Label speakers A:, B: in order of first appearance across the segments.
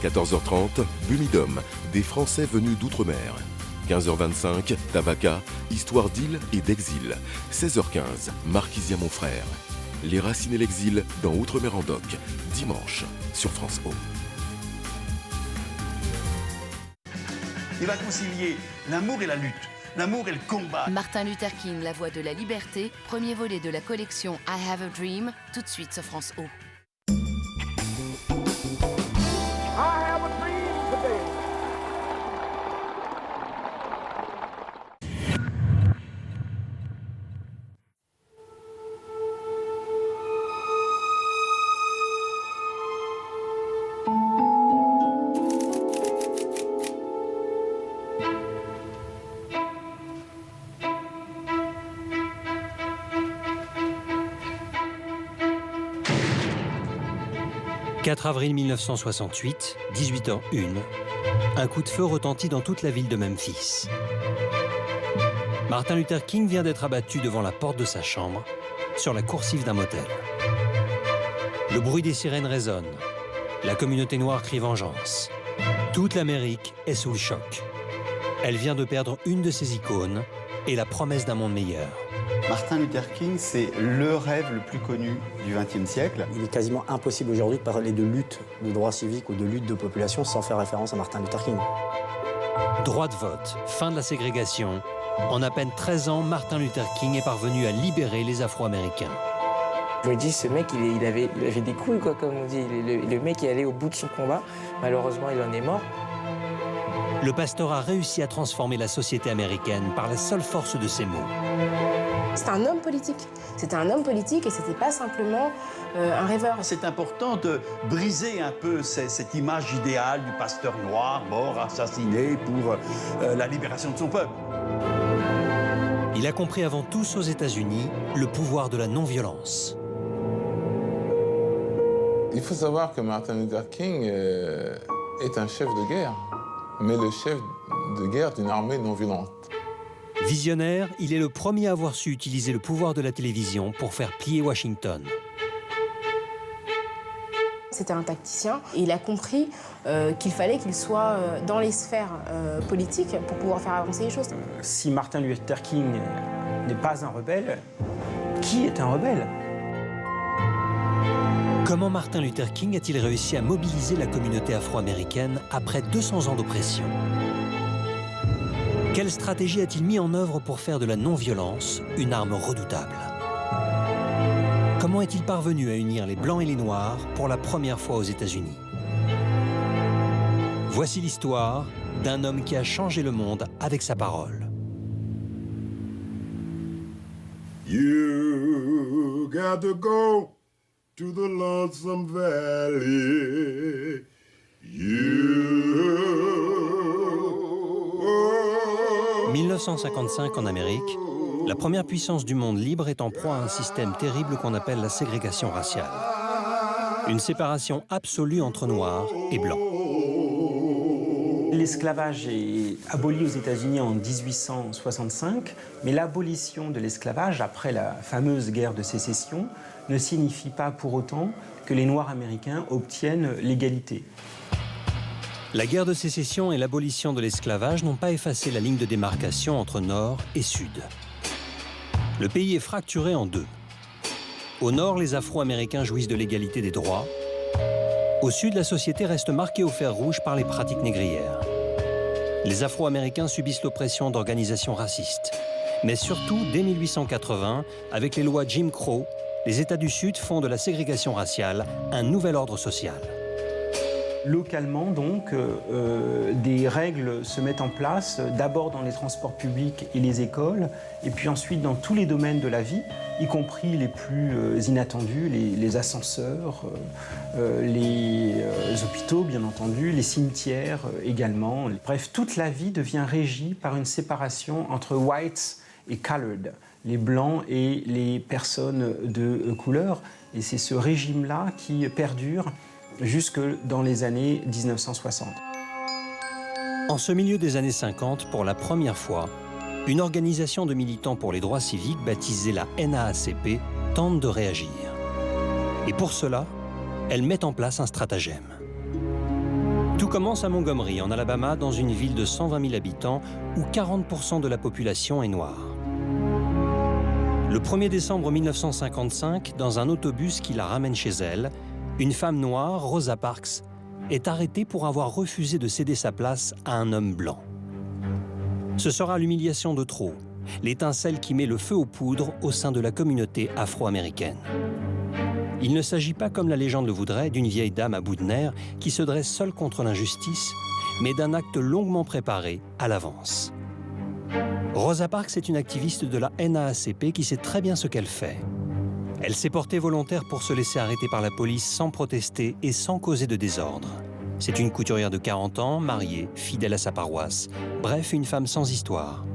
A: 14h30, Bumidum, des Français venus d'outre-mer. 15h25, Tabaka, histoire d'île et d'exil. 16h15, Marquisia mon frère. Les racines et l'exil dans Outre-mer en doc, dimanche sur France O.
B: Il va concilier l'amour et la lutte, l'amour et le combat.
C: Martin Luther King, la voix de la liberté, premier volet de la collection I Have a Dream, tout de suite sur France O.
D: I have a dream today.
E: « 4 avril 1968, 18h01, un coup de feu retentit dans toute la ville de Memphis. Martin Luther King vient d'être abattu devant la porte de sa chambre, sur la coursive d'un motel. Le bruit des sirènes résonne. La communauté noire crie vengeance. Toute l'Amérique est sous le choc. Elle vient de perdre une de ses icônes et la promesse d'un monde meilleur.
F: Martin Luther King, c'est le rêve le plus connu du XXe siècle.
G: Il est quasiment impossible aujourd'hui de parler de lutte de droits civiques ou de lutte de population sans faire référence à Martin Luther King.
E: Droit de vote, fin de la ségrégation. En à peine 13 ans, Martin Luther King est parvenu à libérer les Afro-Américains.
H: Je me dis, ce mec, il avait des couilles, quoi, comme on dit. Le mec est allé au bout de son combat. Malheureusement, il en est mort.
E: Le pasteur a réussi à transformer la société américaine par la seule force de ses mots.
I: C'était un homme politique. C'était un homme politique et c'était pas simplement un rêveur.
B: C'est important de briser un peu cette image idéale du pasteur noir, mort, assassiné pour la libération de son peuple.
E: Il a compris avant tous aux États-Unis le pouvoir de la non-violence.
J: Il faut savoir que Martin Luther King est un chef de guerre, mais le chef de guerre d'une armée non violente.
E: Visionnaire, il est le premier à avoir su utiliser le pouvoir de la télévision pour faire plier Washington.
I: C'était un tacticien et il a compris qu'il fallait qu'il soit dans les sphères politiques pour pouvoir faire avancer les choses.
G: Si Martin Luther King n'est pas un rebelle, qui est un rebelle ?
E: Comment Martin Luther King a-t-il réussi à mobiliser la communauté afro-américaine après 200 ans d'oppression ? Quelle stratégie a-t-il mis en œuvre pour faire de la non-violence une arme redoutable? Comment est-il parvenu à unir les Blancs et les Noirs pour la première fois aux États-Unis? Voici l'histoire d'un homme qui a changé le monde avec sa parole.
K: You got to go to the lonesome valley.
E: 1955 en Amérique, la première puissance du monde libre est en proie à un système terrible qu'on appelle la ségrégation raciale. Une séparation absolue entre noirs et blancs.
G: L'esclavage est aboli aux États-Unis en 1865, mais l'abolition de l'esclavage, après la fameuse guerre de sécession, ne signifie pas pour autant que les Noirs américains obtiennent l'égalité.
E: La guerre de sécession et l'abolition de l'esclavage n'ont pas effacé la ligne de démarcation entre Nord et Sud. Le pays est fracturé en deux. Au Nord, les Afro-Américains jouissent de l'égalité des droits. Au Sud, la société reste marquée au fer rouge par les pratiques négrières. Les Afro-Américains subissent l'oppression d'organisations racistes. Mais surtout, dès 1880, avec les lois Jim Crow, les États du Sud font de la ségrégation raciale un nouvel ordre social.
G: Localement, donc, des règles se mettent en place, d'abord dans les transports publics et les écoles, et puis ensuite dans tous les domaines de la vie, y compris les plus inattendus, les ascenseurs, les hôpitaux, bien entendu, les cimetières également. Bref, toute la vie devient régie par une séparation entre whites et colored, les blancs et les personnes de couleur. Et c'est ce régime-là qui perdure jusque dans les années 1960.
E: En ce milieu des années 50, pour la première fois, une organisation de militants pour les droits civiques, baptisée la NAACP, tente de réagir. Et pour cela, elle met en place un stratagème. Tout commence à Montgomery, en Alabama, dans une ville de 120 000 habitants, où 40% de la population est noire. Le 1er décembre 1955, dans un autobus qui la ramène chez elle, une femme noire, Rosa Parks, est arrêtée pour avoir refusé de céder sa place à un homme blanc. Ce sera l'humiliation de trop, l'étincelle qui met le feu aux poudres au sein de la communauté afro-américaine. Il ne s'agit pas, comme la légende le voudrait, d'une vieille dame à bout de nerfs qui se dresse seule contre l'injustice, mais d'un acte longuement préparé à l'avance. Rosa Parks est une activiste de la NAACP qui sait très bien ce qu'elle fait. Elle s'est portée volontaire pour se laisser arrêter par la police sans protester et sans causer de désordre. C'est une couturière de 40 ans, mariée, fidèle à sa paroisse. Bref, une femme sans histoire.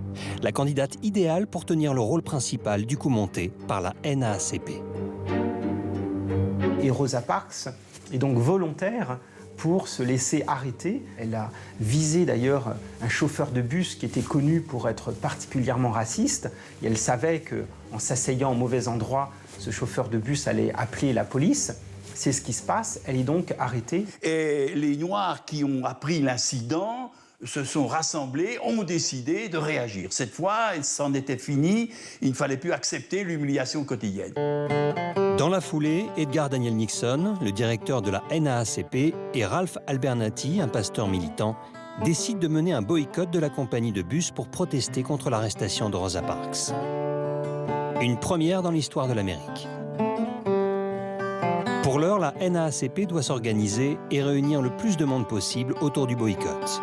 E: La candidate idéale pour tenir le rôle principal du coup monté par la NAACP.
G: Et Rosa Parks est donc volontaire pour se laisser arrêter. Elle a visé d'ailleurs un chauffeur de bus qui était connu pour être particulièrement raciste. Et elle savait qu'en s'asseyant au mauvais endroit, ce chauffeur de bus allait appeler la police. C'est ce qui se passe. Elle est donc arrêtée.
B: Et les Noirs qui ont appris l'incident se sont rassemblés, ont décidé de réagir. Cette fois, c'en était fini. Il ne fallait plus accepter l'humiliation quotidienne.
E: Dans la foulée, Edgar Daniel Nixon, le directeur de la NAACP, et Ralph Abernathy, un pasteur militant, décident de mener un boycott de la compagnie de bus pour protester contre l'arrestation de Rosa Parks. Une première dans l'histoire de l'Amérique. Pour l'heure, la NAACP doit s'organiser et réunir le plus de monde possible autour du boycott.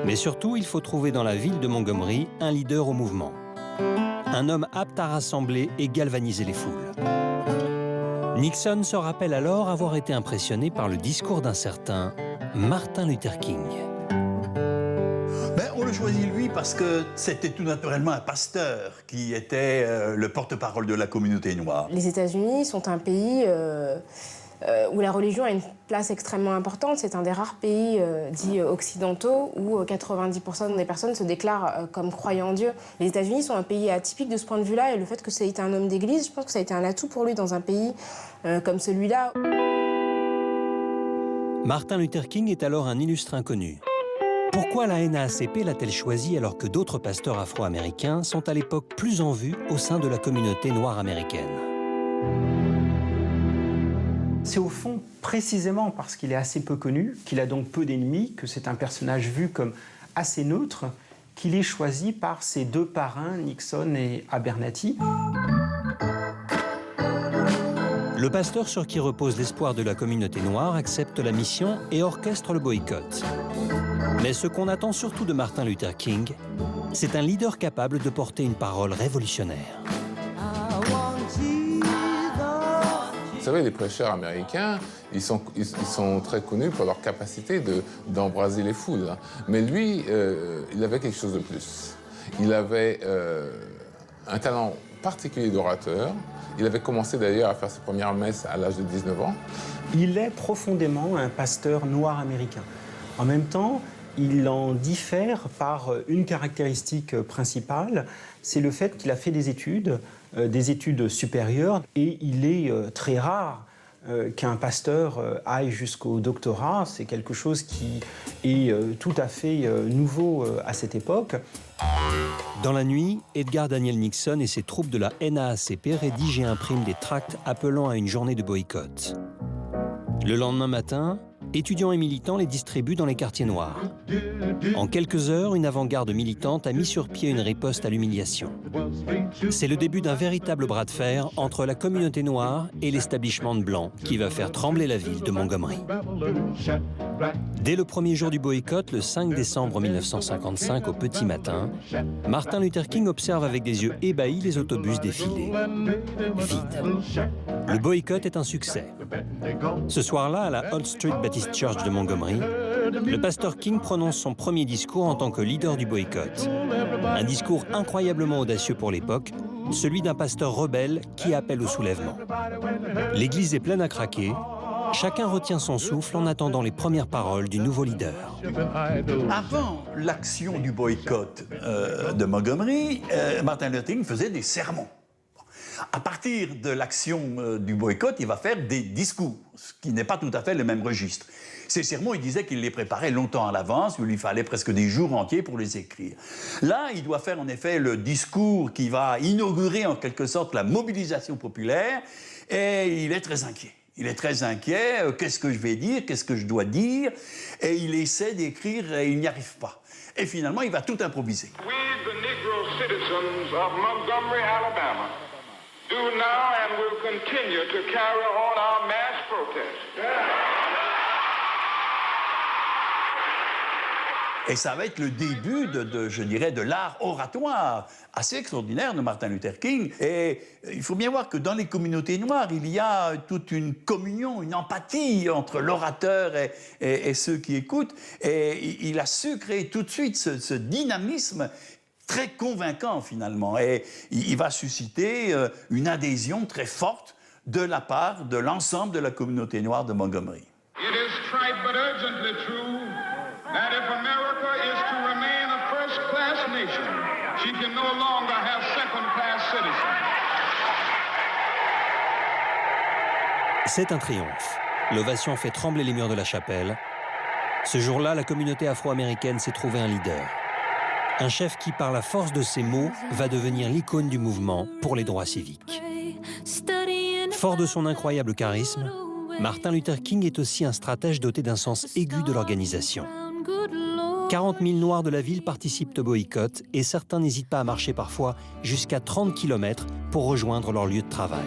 E: Mais surtout, il faut trouver dans la ville de Montgomery un leader au mouvement. Un homme apte à rassembler et galvaniser les foules. Nixon se rappelle alors avoir été impressionné par le discours d'un certain Martin Luther King.
B: On le choisit lui parce que c'était tout naturellement un pasteur qui était le porte-parole de la communauté noire.
I: Les États-Unis sont un pays où la religion a une place extrêmement importante. C'est un des rares pays dits occidentaux où 90% des personnes se déclarent comme croyant en Dieu. Les États-Unis sont un pays atypique de ce point de vue-là, et le fait que ça ait été un homme d'église, je pense que ça a été un atout pour lui dans un pays comme celui-là.
E: Martin Luther King est alors un illustre inconnu. Pourquoi la NAACP l'a-t-elle choisi alors que d'autres pasteurs afro-américains sont à l'époque plus en vue au sein de la communauté noire américaine?
G: C'est au fond précisément parce qu'il est assez peu connu, qu'il a donc peu d'ennemis, que c'est un personnage vu comme assez neutre, qu'il est choisi par ses deux parrains, Nixon et Abernathy.
E: Le pasteur sur qui repose l'espoir de la communauté noire accepte la mission et orchestre le boycott. Mais ce qu'on attend surtout de Martin Luther King, c'est un leader capable de porter une parole révolutionnaire.
J: Vous savez, les prêcheurs américains, ils sont très connus pour leur capacité d'embraser les foules. Mais lui, il avait quelque chose de plus. Il avait un talent particulier d'orateur. Il avait commencé d'ailleurs à faire ses premières messes à l'âge de 19 ans.
G: Il est profondément un pasteur noir américain. En même temps, il en diffère par une caractéristique principale, c'est le fait qu'il a fait des études supérieures, et il est très rare qu'un pasteur aille jusqu'au doctorat. C'est quelque chose qui est tout à fait nouveau à cette époque.
E: Dans la nuit, Edgar Daniel Nixon et ses troupes de la NAACP rédigent et impriment des tracts appelant à une journée de boycott. Le lendemain matin, étudiants et militants les distribuent dans les quartiers noirs. En quelques heures, une avant-garde militante a mis sur pied une riposte à l'humiliation. C'est le début d'un véritable bras de fer entre la communauté noire et l'establishment blanc qui va faire trembler la ville de Montgomery. Dès le premier jour du boycott, le 5 décembre 1955 au petit matin, Martin Luther King observe avec des yeux ébahis les autobus défiler. Vide. Le boycott est un succès. Ce soir-là, à la Old Street Baptist Church de Montgomery, le pasteur King prononce son premier discours en tant que leader du boycott. Un discours incroyablement audacieux pour l'époque, celui d'un pasteur rebelle qui appelle au soulèvement. L'église est pleine à craquer. Chacun retient son souffle en attendant les premières paroles du nouveau leader.
B: Avant l'action du boycott de Montgomery, Martin Luther King faisait des sermons. À partir de l'action du boycott, il va faire des discours, ce qui n'est pas tout à fait le même registre. Ces sermons, il disait qu'il les préparait longtemps à l'avance, il lui fallait presque des jours entiers pour les écrire. Là, il doit faire en effet le discours qui va inaugurer en quelque sorte la mobilisation populaire, et il est très inquiet. Il est très inquiet, qu'est-ce que je vais dire, qu'est-ce que je dois dire, et il essaie d'écrire et il n'y arrive pas. Et finalement, il va tout improviser.
D: We, the Negro citizens of Montgomery, Alabama, do now and will continue to carry on our mass protest.
B: Et ça va être le début je dirais, de l'art oratoire assez extraordinaire de Martin Luther King. Et il faut bien voir que dans les communautés noires, il y a toute une communion, une empathie entre l'orateur et ceux qui écoutent. Et il a su créer tout de suite ce dynamisme très convaincant, finalement. Et il va susciter une adhésion très forte de la part de l'ensemble de la communauté noire de Montgomery.
D: It is trite but urgently true that if America is to remain a first-class nation, she can no longer have second-class citizens.
E: C'est un triomphe. L'ovation fait trembler les murs de la chapelle. Ce jour-là, la communauté afro-américaine s'est trouvée un leader. Un chef qui, par la force de ses mots, va devenir l'icône du mouvement pour les droits civiques. Fort de son incroyable charisme, Martin Luther King est aussi un stratège doté d'un sens aigu de l'organisation. 40 000 Noirs de la ville participent au boycott et certains n'hésitent pas à marcher parfois jusqu'à 30 km pour rejoindre leur lieu de travail.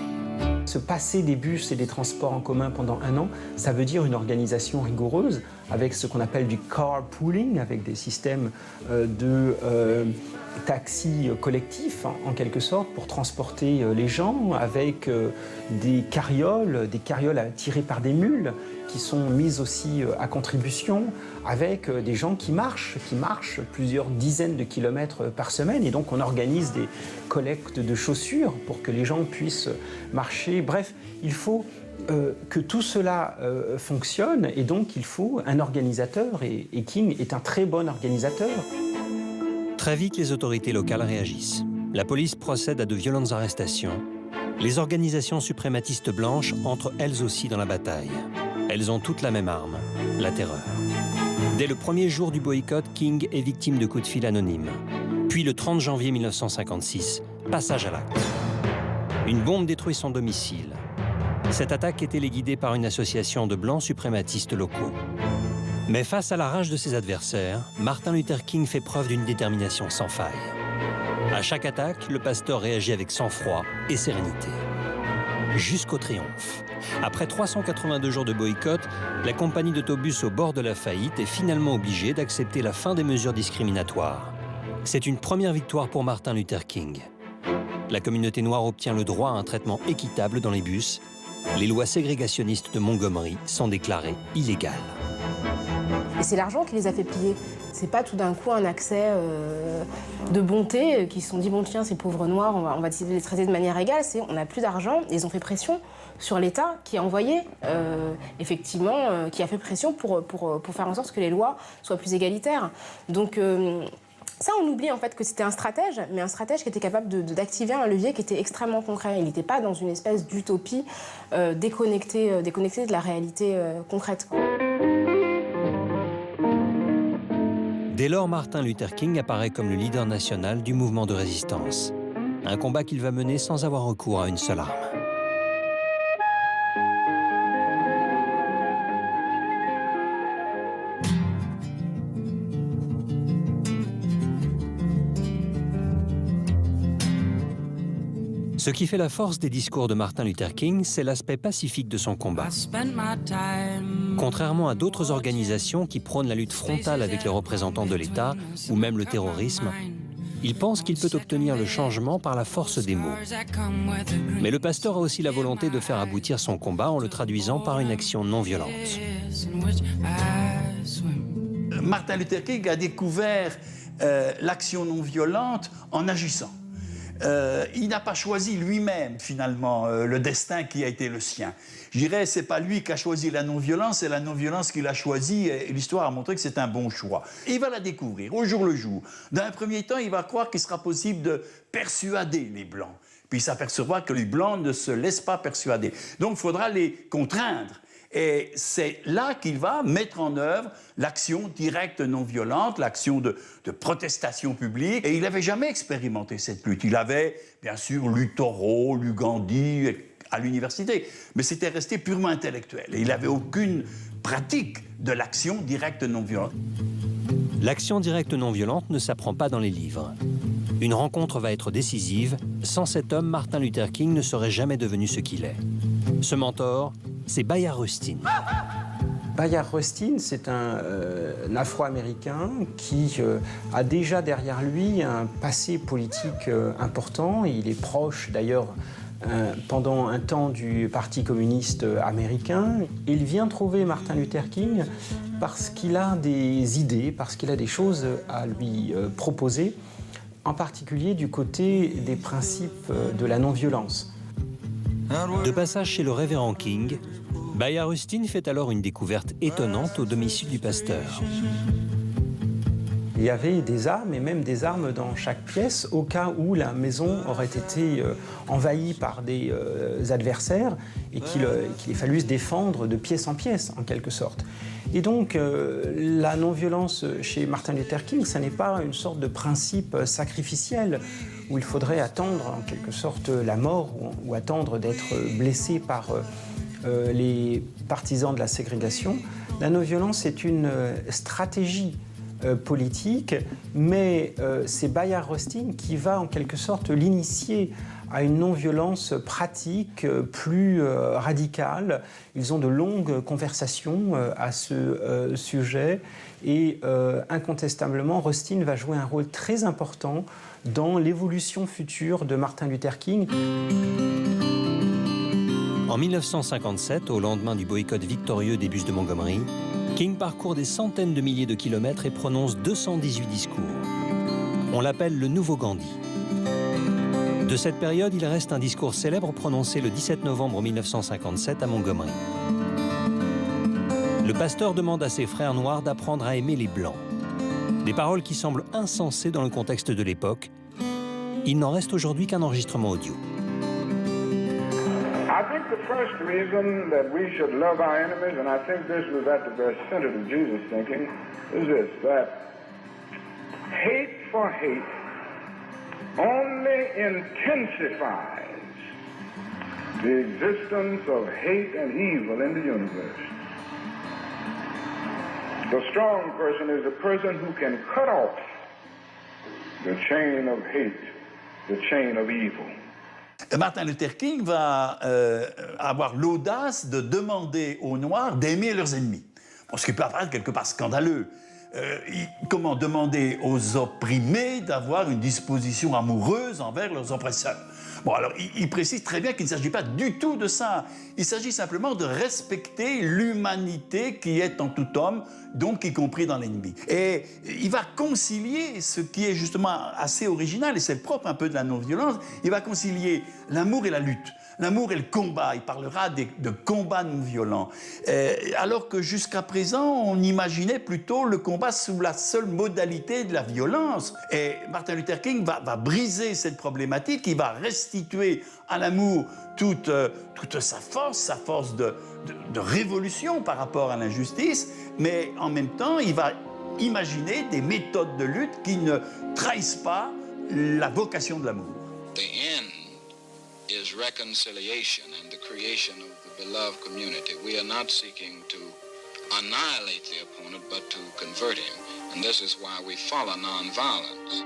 G: Se passer des bus et des transports en commun pendant un an, ça veut dire une organisation rigoureuse avec ce qu'on appelle du carpooling, avec des systèmes de taxis collectifs en quelque sorte pour transporter les gens, avec des carrioles tirées par des mules qui sont mises aussi à contribution, avec des gens qui marchent plusieurs dizaines de kilomètres par semaine. Et donc on organise des collectes de chaussures pour que les gens puissent marcher. Bref, il faut que tout cela fonctionne et donc il faut un organisateur et King est un très bon organisateur.
E: Très vite, les autorités locales réagissent. La police procède à de violentes arrestations. Les organisations suprématistes blanches entrent elles aussi dans la bataille. Elles ont toutes la même arme, la terreur. Dès le premier jour du boycott, King est victime de coups de fil anonymes. Puis le 30 janvier 1956, passage à l'acte. Une bombe détruit son domicile. Cette attaque est téléguidée par une association de blancs suprématistes locaux. Mais face à la rage de ses adversaires, Martin Luther King fait preuve d'une détermination sans faille. À chaque attaque, le pasteur réagit avec sang-froid et sérénité. Jusqu'au triomphe. Après 382 jours de boycott, la compagnie d'autobus au bord de la faillite est finalement obligée d'accepter la fin des mesures discriminatoires. C'est une première victoire pour Martin Luther King. La communauté noire obtient le droit à un traitement équitable dans les bus. Les lois ségrégationnistes de Montgomery sont déclarées illégales.
I: Et c'est l'argent qui les a fait plier. C'est pas tout d'un coup un accès de bonté qui se sont dit bon tiens ces pauvres noirs on va décider de les traiter de manière égale. C'est on n'a plus d'argent. Ils ont fait pression sur l'État qui a envoyé effectivement qui a fait pression pour faire en sorte que les lois soient plus égalitaires. Donc ça, on oublie en fait que c'était un stratège, mais un stratège qui était capable d'activer un levier qui était extrêmement concret. Il n'était pas dans une espèce d'utopie déconnectée de la réalité concrète.
E: Dès lors, Martin Luther King apparaît comme le leader national du mouvement de résistance. Un combat qu'il va mener sans avoir recours à une seule arme. Ce qui fait la force des discours de Martin Luther King, c'est l'aspect pacifique de son combat. Contrairement à d'autres organisations qui prônent la lutte frontale avec les représentants de l'État ou même le terrorisme, il pense qu'il peut obtenir le changement par la force des mots. Mais le pasteur a aussi la volonté de faire aboutir son combat en le traduisant par une action non violente.
B: Martin Luther King a découvert l'action non violente en agissant. Il n'a pas choisi lui-même, finalement, le destin qui a été le sien. Je dirais, c'est pas lui qui a choisi la non-violence, c'est la non-violence qu'il a choisie, et l'histoire a montré que c'est un bon choix. Et il va la découvrir au jour le jour. Dans un premier temps, il va croire qu'il sera possible de persuader les Blancs. puis s'apercevoir que les Blancs ne se laissent pas persuader. Donc il faudra les contraindre. Et c'est là qu'il va mettre en œuvre l'action directe non violente, l'action de protestation publique. Et il n'avait jamais expérimenté cette lutte. Il avait, bien sûr, lu Thoreau, lu Gandhi à l'université, mais c'était resté purement intellectuel. Et il n'avait aucune pratique de l'action directe non violente.
E: L'action directe non violente ne s'apprend pas dans les livres. Une rencontre va être décisive. Sans cet homme, Martin Luther King ne serait jamais devenu ce qu'il est. Ce mentor, c'est Bayard Rustin.
G: Bayard Rustin, c'est un Afro-Américain qui a déjà derrière lui un passé politique important. Il est proche d'ailleurs pendant un temps du Parti communiste américain. Il vient trouver Martin Luther King parce qu'il a des idées, parce qu'il a des choses à lui proposer, en particulier du côté des principes de la non-violence.
E: De passage chez le révérend King, Bayard Rustin fait alors une découverte étonnante au domicile du pasteur.
G: Il y avait des armes, et même des armes dans chaque pièce, au cas où la maison aurait été envahie par des adversaires et qu'il ait fallu se défendre de pièce en pièce, en quelque sorte. Et donc, la non-violence chez Martin Luther King, ça n'est pas une sorte de principe sacrificiel où il faudrait attendre, en quelque sorte, la mort ou attendre d'être blessé par les partisans de la ségrégation. La non-violence est une stratégie politique, mais c'est Bayard Rustin qui va en quelque sorte l'initier à une non-violence pratique plus radicale. Ils ont de longues conversations à ce sujet et incontestablement, Rustin va jouer un rôle très important dans l'évolution future de Martin Luther King.
E: En 1957, au lendemain du boycott victorieux des bus de Montgomery, King parcourt des centaines de milliers de kilomètres et prononce 218 discours. On l'appelle le nouveau Gandhi. De cette période, il reste un discours célèbre prononcé le 17 novembre 1957 à Montgomery. Le pasteur demande à ses frères noirs d'apprendre à aimer les Blancs. Des paroles qui semblent insensées dans le contexte de l'époque. Il n'en reste aujourd'hui qu'un enregistrement audio.
D: I think the first reason that we should love our enemies, and I think this was at the very center of Jesus' thinking, is this, that hate for hate only intensifies the existence of hate and evil in the universe. The strong person is a person who can cut off the chain of hate, the chain of evil.
B: Martin Luther King va avoir l'audace de demander aux Noirs d'aimer leurs ennemis. Bon, ce qui peut apparaître quelque part scandaleux. Comment demander aux opprimés d'avoir une disposition amoureuse envers leurs oppresseurs? Bon, alors, il précise très bien qu'il ne s'agit pas du tout de ça. Il s'agit simplement de respecter l'humanité qui est en tout homme, donc y compris dans l'ennemi. Et il va concilier ce qui est justement assez original, et c'est le propre un peu de la non-violence, il va concilier l'amour et la lutte. L'amour et le combat, il parlera de combat non violent. Alors que jusqu'à présent, on imaginait plutôt le combat sous la seule modalité de la violence. Et Martin Luther King va briser cette problématique, il va restituer à l'amour toute sa force de révolution par rapport à l'injustice, mais en même temps, il va imaginer des méthodes de lutte qui ne trahissent pas la vocation de l'amour.
L: Is reconciliation and the creation of the beloved community. We are not seeking to annihilate the opponent, but to convert him. And this is why we follow non-violence.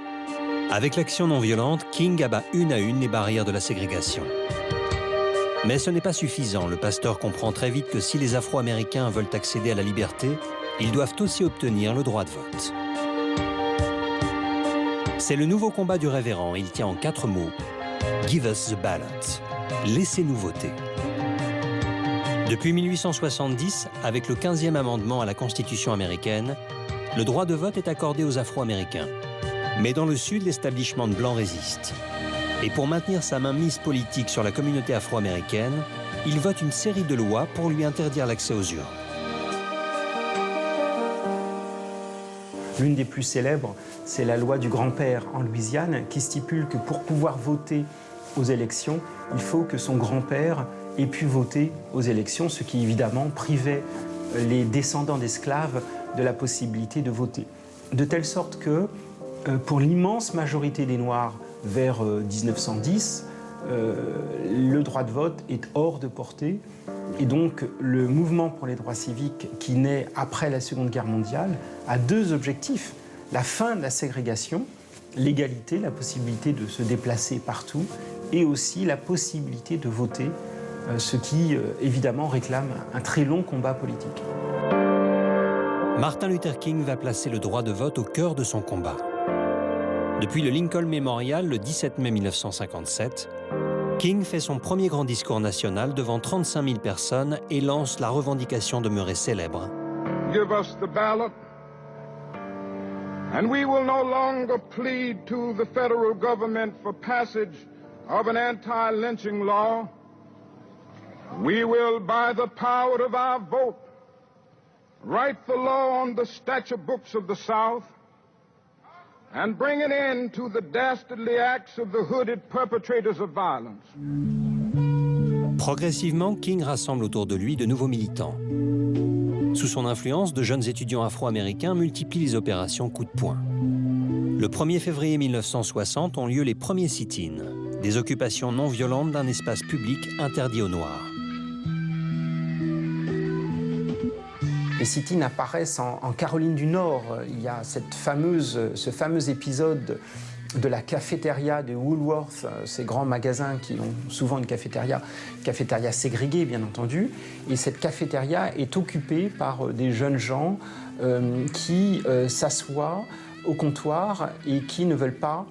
E: Avec l'action non violente, King abat une à une les barrières de la ségrégation. Mais ce n'est pas suffisant. Le pasteur comprend très vite que si les Afro-Américains veulent accéder à la liberté, ils doivent aussi obtenir le droit de vote. C'est le nouveau combat du révérend. Il tient en 4 mots. Give us the ballot. Laissez-nous voter. Depuis 1870, avec le 15e amendement à la Constitution américaine, le droit de vote est accordé aux Afro-Américains. Mais dans le Sud, l'establishment blanc résiste. Et pour maintenir sa mainmise politique sur la communauté afro-américaine, il vote une série de lois pour lui interdire l'accès aux urnes.
G: L'une des plus célèbres, c'est la loi du grand-père en Louisiane, qui stipule que pour pouvoir voter aux élections, il faut que son grand-père ait pu voter aux élections, ce qui évidemment privait les descendants d'esclaves de la possibilité de voter. De telle sorte que, pour l'immense majorité des Noirs vers 1910, le droit de vote est hors de portée. Et donc, le mouvement pour les droits civiques qui naît après la Seconde Guerre mondiale a deux objectifs. La fin de la ségrégation, l'égalité, la possibilité de se déplacer partout, et aussi la possibilité de voter, ce qui, évidemment, réclame un très long combat politique.
E: Martin Luther King va placer le droit de vote au cœur de son combat. Depuis le Lincoln Memorial, le 17 mai 1957, King fait son premier grand discours national devant 35 000 personnes et lance la revendication demeurée célèbre.
K: Give us the ballot, and we will no longer plead to the federal government for passage of an anti-lynching law. We will, by the power of our vote, write the law on the statute books of the South and bring an end to the dastardly acts of the hooded perpetrators of violence.
E: Progressivement, King rassemble autour de lui de nouveaux militants. Sous son influence, de jeunes étudiants afro-américains multiplient les opérations coup de poing. Le 1er février 1960 ont lieu les premiers sit-ins, des occupations non violentes d'un espace public interdit aux Noirs.
G: Les sit-ins apparaissent en Caroline du Nord. Il y a ce fameux épisode de la cafétéria de Woolworth, ces grands magasins qui ont souvent une cafétéria ségrégée, bien entendu. Et cette cafétéria est occupée par des jeunes gens qui s'assoient au comptoir et qui ne veulent pas,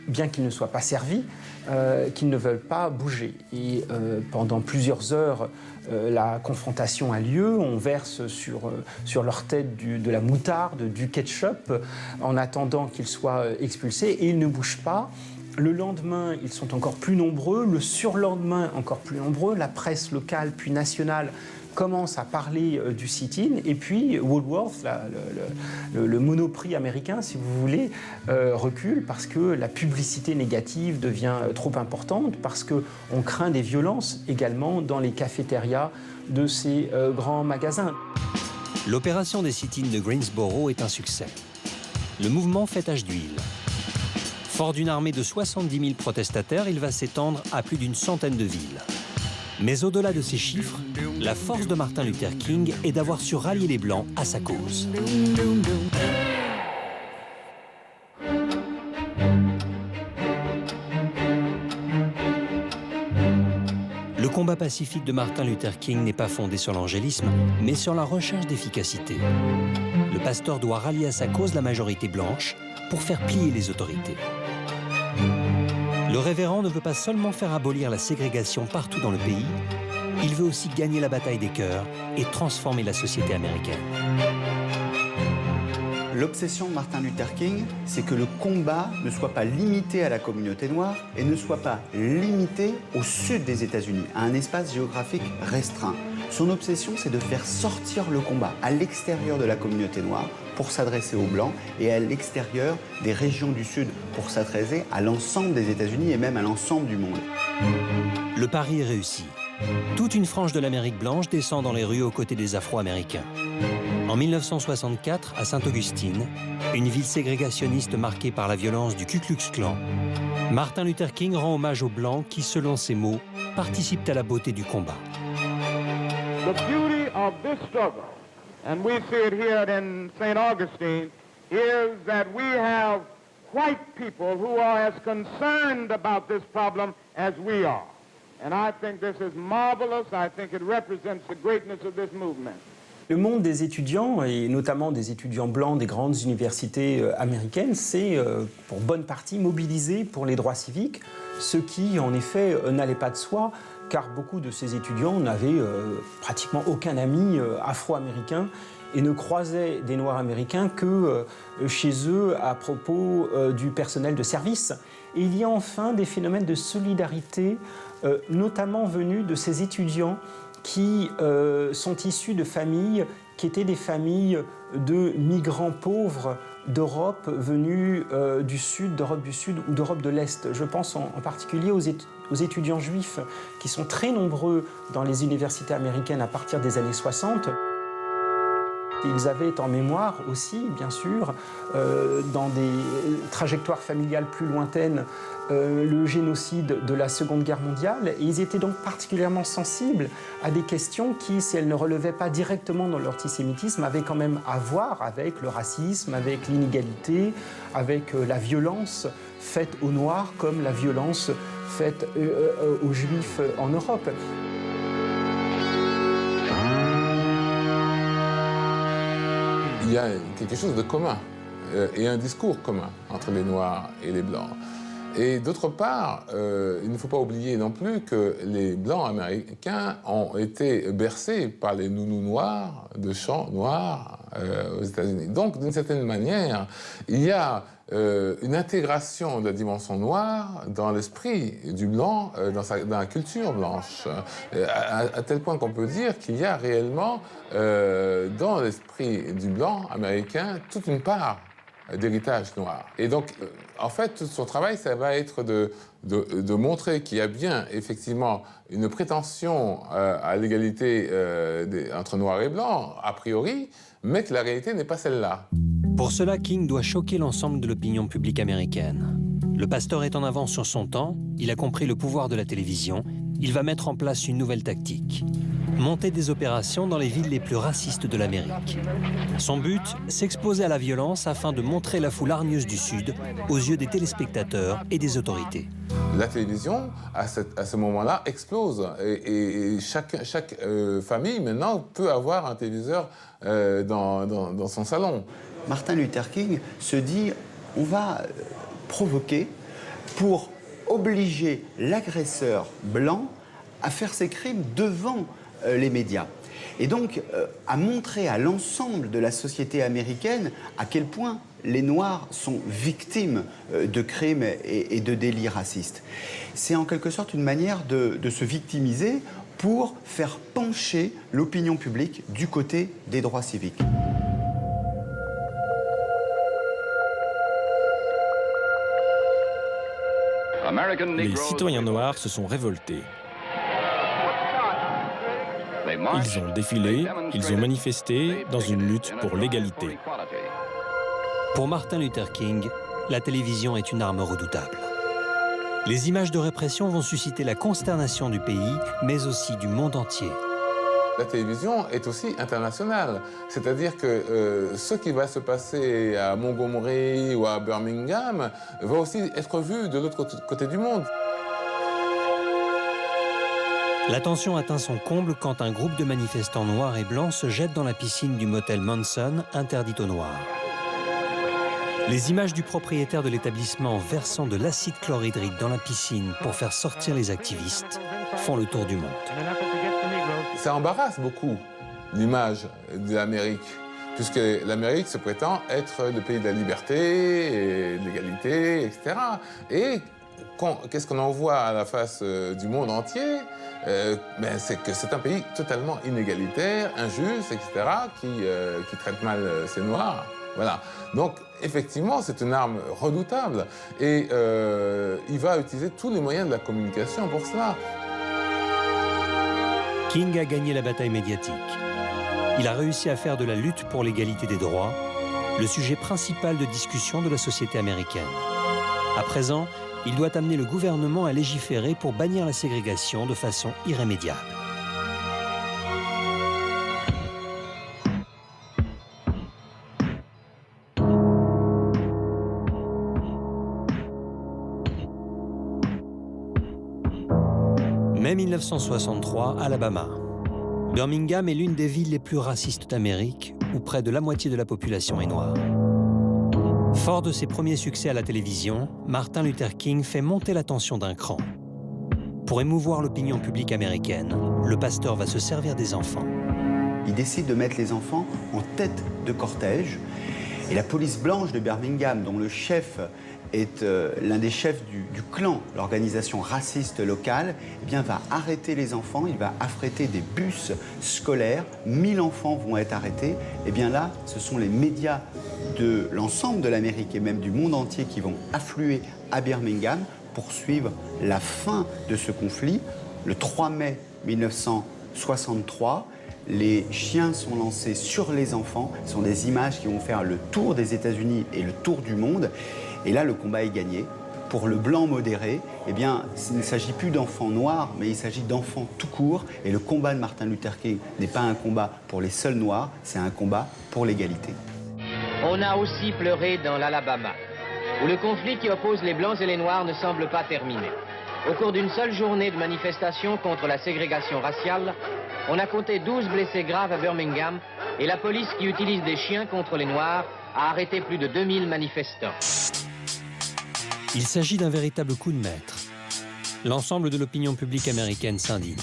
G: bien qu'ils ne soient pas servis, qu'ils ne veulent pas bouger. Et pendant plusieurs heures, la confrontation a lieu, on verse sur leur tête de la moutarde, du ketchup, en attendant qu'ils soient expulsés, et ils ne bougent pas. Le lendemain, ils sont encore plus nombreux, le surlendemain, encore plus nombreux, la presse locale puis nationale commence à parler du sit-in, et puis Woolworth, le monoprix américain, si vous voulez, recule parce que la publicité négative devient trop importante, parce qu'on craint des violences également dans les cafétérias de ces grands magasins.
E: L'opération des sit-ins de Greensboro est un succès. Le mouvement fait tache d'huile. Fort d'une armée de 70 000 protestataires, il va s'étendre à plus d'une centaine de villes. Mais au-delà de ces chiffres, la force de Martin Luther King est d'avoir su rallier les Blancs à sa cause. Le combat pacifique de Martin Luther King n'est pas fondé sur l'angélisme, mais sur la recherche d'efficacité. Le pasteur doit rallier à sa cause la majorité blanche pour faire plier les autorités. Le révérend ne veut pas seulement faire abolir la ségrégation partout dans le pays, il veut aussi gagner la bataille des cœurs et transformer la société américaine.
F: L'obsession de Martin Luther King, c'est que le combat ne soit pas limité à la communauté noire et ne soit pas limité au sud des États-Unis, à un espace géographique restreint. Son obsession, c'est de faire sortir le combat à l'extérieur de la communauté noire pour s'adresser aux Blancs et à l'extérieur des régions du Sud pour s'adresser à l'ensemble des États-Unis et même à l'ensemble du monde.
E: Le pari est réussi. Toute une frange de l'Amérique blanche descend dans les rues aux côtés des Afro-Américains. En 1964, à Sainte-Augustine, une ville ségrégationniste marquée par la violence du Ku Klux Klan, Martin Luther King rend hommage aux Blancs qui, selon ses mots, participent à la beauté du combat.
K: The beauty of this struggle, and we see it here in St. Augustine, is that we have white people who are as concerned about this problem as we are. And I think this is marvelous. I think it represents the greatness of this movement.
G: Le monde des étudiants, et notamment des étudiants blancs des grandes universités américaines, s'est pour bonne partie mobilisé pour les droits civiques, ce qui, en effet, n'allait pas de soi, car beaucoup de ces étudiants n'avaient pratiquement aucun ami afro-américain et ne croisaient des Noirs américains que chez eux à propos du personnel de service. Et il y a enfin des phénomènes de solidarité, notamment venus de ces étudiants qui sont issus de familles qui étaient des familles de migrants pauvres d'Europe venus du Sud, d'Europe du Sud ou d'Europe de l'Est. Je pense en particulier aux étudiants juifs qui sont très nombreux dans les universités américaines à partir des années 60. Ils avaient en mémoire aussi, bien sûr, dans des trajectoires familiales plus lointaines, le génocide de la Seconde Guerre mondiale. Et ils étaient donc particulièrement sensibles à des questions qui, si elles ne relevaient pas directement dans l'antisémitisme, avaient quand même à voir avec le racisme, avec l'inégalité, avec la violence faite aux Noirs comme la violence faite aux Juifs en Europe.
J: Il y a quelque chose de commun et un discours commun entre les Noirs et les Blancs. Et d'autre part, il ne faut pas oublier non plus que les Blancs américains ont été bercés par les nounous noirs de chants noirs aux États-Unis. Donc, d'une certaine manière, il y a une intégration de la dimension noire dans l'esprit du Blanc, dans la culture blanche, à tel point qu'on peut dire qu'il y a réellement dans l'esprit du Blanc américain toute une part d'héritage noir. Et donc, en fait, tout son travail, ça va être de montrer qu'il y a bien, effectivement, une prétention à l'égalité entre noirs et blancs, a priori, mais que la réalité n'est pas celle-là.
E: Pour cela, King doit choquer l'ensemble de l'opinion publique américaine. Le pasteur est en avance sur son temps, il a compris le pouvoir de la télévision, il va mettre en place une nouvelle tactique. Monter des opérations dans les villes les plus racistes de l'Amérique. Son but, s'exposer à la violence afin de montrer la foule hargneuse du Sud aux yeux des téléspectateurs et des autorités.
J: La télévision, à ce moment-là, explose. Et chaque famille, maintenant, peut avoir un téléviseur dans son salon.
F: Martin Luther King se dit, on va provoquer pour obliger l'agresseur blanc à faire ses crimes devant les médias. Et donc, à montrer à l'ensemble de la société américaine à quel point les Noirs sont victimes de crimes et de délits racistes. C'est en quelque sorte une manière de se victimiser pour faire pencher l'opinion publique du côté des droits civiques.
M: Les citoyens noirs se sont révoltés. Ils ont défilé, ils ont manifesté dans une lutte pour l'égalité.
E: Pour Martin Luther King, la télévision est une arme redoutable. Les images de répression vont susciter la consternation du pays, mais aussi du monde entier.
J: La télévision est aussi internationale, c'est-à-dire que ce qui va se passer à Montgomery ou à Birmingham va aussi être vu de l'autre côté du monde.
E: La tension atteint son comble quand un groupe de manifestants noirs et blancs se jette dans la piscine du motel Manson, interdite aux Noirs. Les images du propriétaire de l'établissement versant de l'acide chlorhydrique dans la piscine pour faire sortir les activistes font le tour du monde.
J: Ça embarrasse beaucoup l'image de l'Amérique, puisque l'Amérique se prétend être le pays de la liberté, et de l'égalité, etc. Et qu'est-ce qu'on en voit à la face du monde entier? C'est que c'est un pays totalement inégalitaire, injuste, etc., qui traite mal ces Noirs. Voilà. Donc, effectivement, c'est une arme redoutable. Et il va utiliser tous les moyens de la communication pour cela.
E: King a gagné la bataille médiatique. Il a réussi à faire de la lutte pour l'égalité des droits le sujet principal de discussion de la société américaine. À présent, il doit amener le gouvernement à légiférer pour bannir la ségrégation de façon irrémédiable. Mai 1963, Alabama. Birmingham est l'une des villes les plus racistes d'Amérique, où près de la moitié de la population est noire. Fort de ses premiers succès à la télévision, Martin Luther King fait monter la tension d'un cran. Pour émouvoir l'opinion publique américaine, le pasteur va se servir des enfants.
F: Il décide de mettre les enfants en tête de cortège. Et la police blanche de Birmingham, dont le chef est l'un des chefs du clan, l'organisation raciste locale, eh bien, va arrêter les enfants, il va affréter des bus scolaires, 1000 enfants vont être arrêtés. Eh bien là, ce sont les médias de l'ensemble de l'Amérique et même du monde entier qui vont affluer à Birmingham pour suivre la fin de ce conflit. Le 3 mai 1963, les chiens sont lancés sur les enfants. Ce sont des images qui vont faire le tour des États-Unis et le tour du monde. Et là, le combat est gagné. Pour le blanc modéré, eh bien, il ne s'agit plus d'enfants noirs, mais il s'agit d'enfants tout court. Et le combat de Martin Luther King n'est pas un combat pour les seuls noirs, c'est un combat pour l'égalité.
N: On a aussi pleuré dans l'Alabama, où le conflit qui oppose les blancs et les noirs ne semble pas terminé. Au cours d'une seule journée de manifestation contre la ségrégation raciale, on a compté 12 blessés graves à Birmingham et la police qui utilise des chiens contre les Noirs a arrêté plus de 2000 manifestants.
E: Il s'agit d'un véritable coup de maître. L'ensemble de l'opinion publique américaine s'indigne.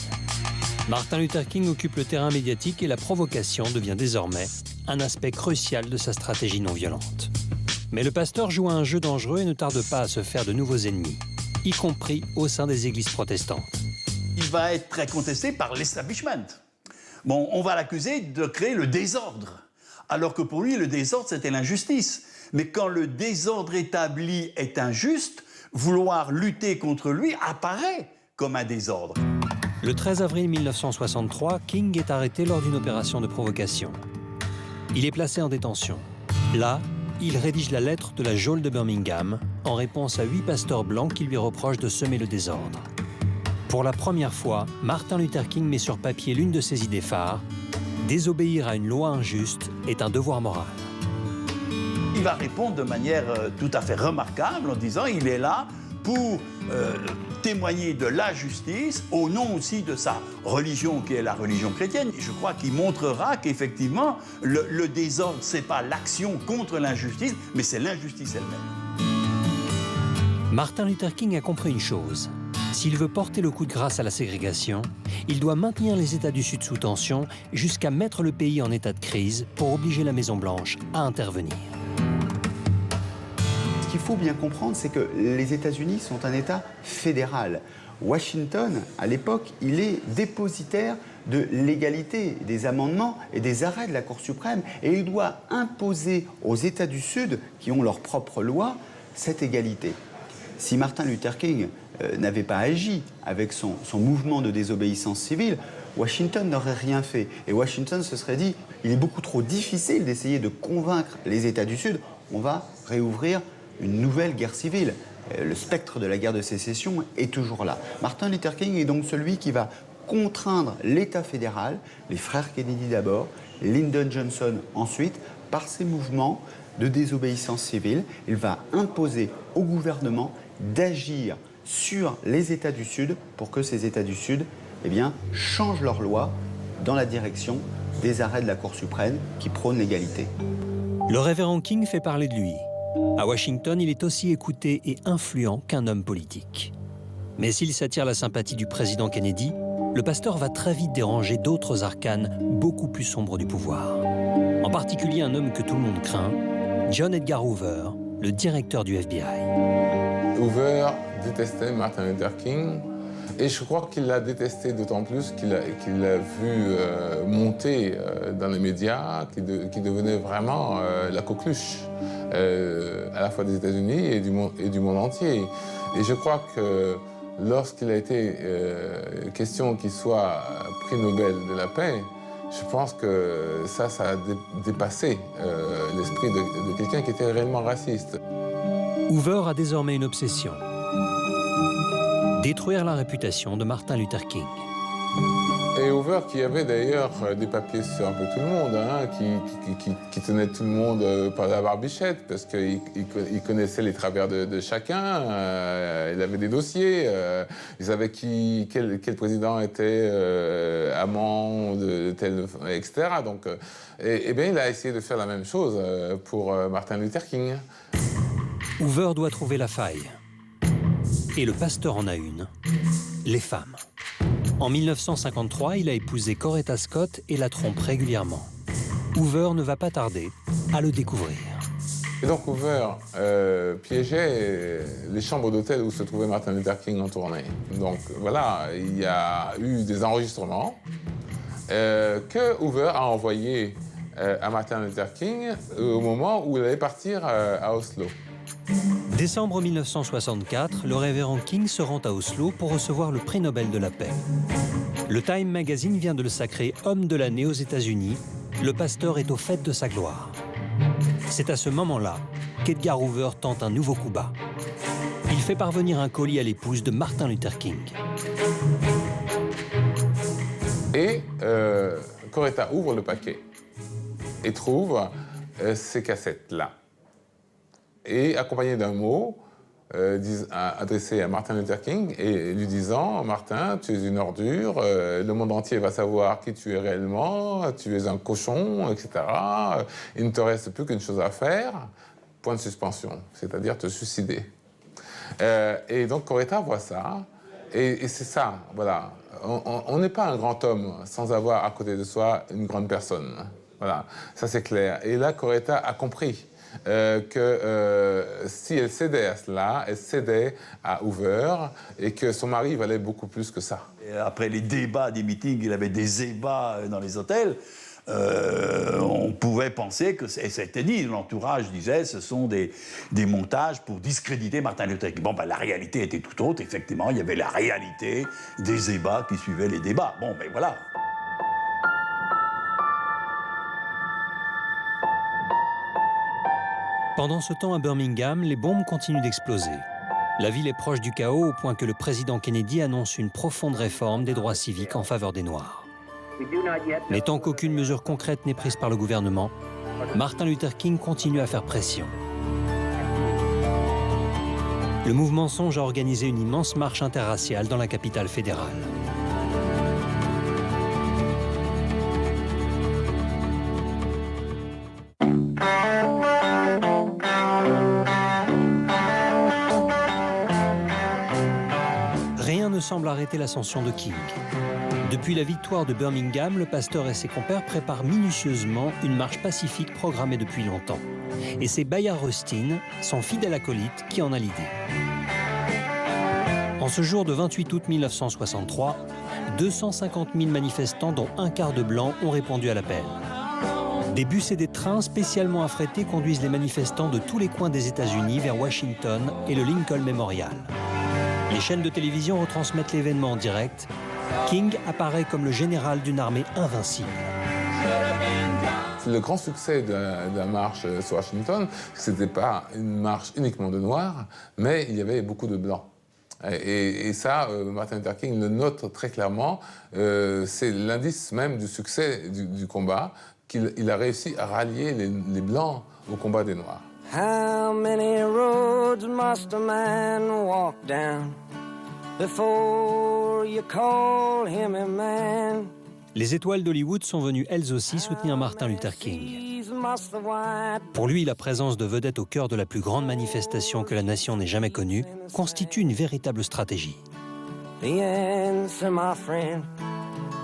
E: Martin Luther King occupe le terrain médiatique et la provocation devient désormais un aspect crucial de sa stratégie non violente. Mais le pasteur joue à un jeu dangereux et ne tarde pas à se faire de nouveaux ennemis, y compris au sein des églises protestantes.
B: Il va être très contesté par l'establishment. Bon, on va l'accuser de créer le désordre, alors que pour lui, le désordre, c'était l'injustice. Mais quand le désordre établi est injuste, vouloir lutter contre lui apparaît comme un désordre.
E: Le 13 avril 1963, King est arrêté lors d'une opération de provocation. Il est placé en détention. Là, il rédige la lettre de la geôle de Birmingham en réponse à 8 pasteurs blancs qui lui reprochent de semer le désordre. Pour la première fois, Martin Luther King met sur papier l'une de ses idées phares. Désobéir à une loi injuste est un devoir moral.
B: Il va répondre de manière tout à fait remarquable en disant qu'il est là pour témoigner de la justice au nom aussi de sa religion qui est la religion chrétienne. Je crois qu'il montrera qu'effectivement le désordre, c'est pas l'action contre l'injustice, mais c'est l'injustice elle-même.
E: Martin Luther King a compris une chose. S'il veut porter le coup de grâce à la ségrégation, il doit maintenir les États du Sud sous tension jusqu'à mettre le pays en état de crise pour obliger la Maison-Blanche à intervenir.
F: Ce qu'il faut bien comprendre, c'est que les États-Unis sont un État fédéral. Washington, à l'époque, il est dépositaire de l'égalité, des amendements et des arrêts de la Cour suprême. Et il doit imposer aux États du Sud, qui ont leur propre loi, cette égalité. Si Martin Luther King n'avait pas agi avec son mouvement de désobéissance civile, Washington n'aurait rien fait. Et Washington se serait dit, il est beaucoup trop difficile d'essayer de convaincre les États du Sud, on va réouvrir une nouvelle guerre civile. Le spectre de la guerre de sécession est toujours là. Martin Luther King est donc celui qui va contraindre l'État fédéral, les frères Kennedy d'abord, Lyndon Johnson ensuite, par ses mouvements de désobéissance civile. Il va imposer au gouvernement d'agir sur les États du Sud pour que ces États du Sud changent leurs lois dans la direction des arrêts de la Cour suprême qui prônent l'égalité.
E: Le révérend King fait parler de lui. À Washington, il est aussi écouté et influent qu'un homme politique. Mais s'il s'attire la sympathie du président Kennedy, le pasteur va très vite déranger d'autres arcanes beaucoup plus sombres du pouvoir. En particulier un homme que tout le monde craint, John Edgar Hoover, le directeur du FBI.
J: Hoover détestait Martin Luther King et je crois qu'il l'a détesté d'autant plus qu'il l'a vu monter dans les médias, qui devenait vraiment la coqueluche à la fois des États-Unis et du monde entier. Et je crois que lorsqu'il a été question qu'il soit prix Nobel de la paix, je pense que ça a dépassé l'esprit de quelqu'un qui était réellement raciste.
E: Hoover a désormais une obsession. Détruire la réputation de Martin Luther King.
J: Et Hoover qui avait d'ailleurs des papiers sur un peu tout le monde, hein, qui tenait tout le monde par la barbichette, parce qu'il connaissait les travers de chacun, il avait des dossiers, il savait quel président était amant de tel, etc. Donc, bien, il a essayé de faire la même chose pour Martin Luther King.
E: Hoover doit trouver la faille. Et le pasteur en a une, les femmes. En 1953, il a épousé Coretta Scott et la trompe régulièrement. Hoover ne va pas tarder à le découvrir.
J: Et donc Hoover piégeait les chambres d'hôtel où se trouvait Martin Luther King en tournée. Donc voilà, il y a eu des enregistrements que Hoover a envoyés à Martin Luther King au moment où il allait partir à Oslo.
E: Décembre 1964, le révérend King se rend à Oslo pour recevoir le prix Nobel de la paix. Le Time Magazine vient de le sacrer homme de l'année aux États-Unis. Le pasteur est au fait de sa gloire. C'est à ce moment-là qu'Edgar Hoover tente un nouveau coup bas. Il fait parvenir un colis à l'épouse de Martin Luther King.
J: Et Coretta ouvre le paquet et trouve ces cassettes-là. Et accompagné d'un mot adressé à Martin Luther King et lui disant « Martin, tu es une ordure, le monde entier va savoir qui tu es réellement, tu es un cochon, etc. Il ne te reste plus qu'une chose à faire, point de suspension, c'est-à-dire te suicider. » Et donc Coretta voit ça, et c'est ça, voilà. On n'est pas un grand homme sans avoir à côté de soi une grande personne. Voilà, ça c'est clair. Et là, Coretta a compris que si elle cédait à cela, elle cédait à Hoover et que son mari valait beaucoup plus que ça.
B: Et après les débats des meetings, il avait des ébats dans les hôtels. On pouvait penser que, et c'était dit, l'entourage disait, ce sont des montages pour discréditer Martin Luther King. Bon, ben, la réalité était tout autre. Effectivement, il y avait la réalité des ébats qui suivaient les débats. Bon, ben voilà.
E: Pendant ce temps, à Birmingham, les bombes continuent d'exploser. La ville est proche du chaos au point que le président Kennedy annonce une profonde réforme des droits civiques en faveur des Noirs. Mais tant qu'aucune mesure concrète n'est prise par le gouvernement, Martin Luther King continue à faire pression. Le mouvement songe à organiser une immense marche interraciale dans la capitale fédérale. Rien ne semble arrêter l'ascension de King. Depuis la victoire de Birmingham, le pasteur et ses compères préparent minutieusement une marche pacifique programmée depuis longtemps. Et c'est Bayard Rustin, son fidèle acolyte, qui en a l'idée. En ce jour de 28 août 1963, 250 000 manifestants, dont un quart de blancs, ont répondu à l'appel. Des bus et des trains spécialement affrétés conduisent les manifestants de tous les coins des États-Unis vers Washington et le Lincoln Memorial. Les chaînes de télévision retransmettent l'événement en direct. King apparaît comme le général d'une armée invincible.
J: Le grand succès de la marche sur Washington, ce n'était pas une marche uniquement de Noirs, mais il y avait beaucoup de Blancs. Et ça, Martin Luther King le note très clairement. C'est l'indice même du succès du combat, qu'il a réussi à rallier les Blancs au combat des Noirs.
O: How many roads must a man walk down before you call him a man?
E: Les étoiles d'Hollywood sont venues elles aussi soutenir Martin Luther King. Pour lui, la présence de vedettes au cœur de la plus grande manifestation que la nation n'ait jamais connue constitue une véritable stratégie.
O: The answer, my friend,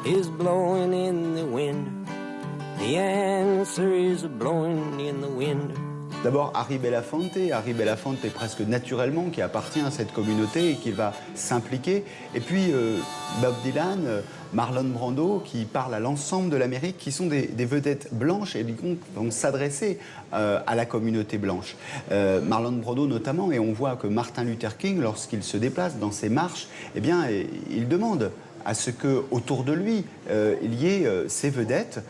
O: is blowing in the wind. The answer is blowing in the wind.
F: D'abord, Harry Belafonte presque naturellement, qui appartient à cette communauté et qui va s'impliquer. Et puis Bob Dylan, Marlon Brando, qui parlent à l'ensemble de l'Amérique, qui sont des vedettes blanches et qui vont s'adresser à la communauté blanche. Marlon Brando notamment, et on voit que Martin Luther King, lorsqu'il se déplace dans ses marches, eh bien, il demande à ce qu'autour de lui, il y ait ces vedettes,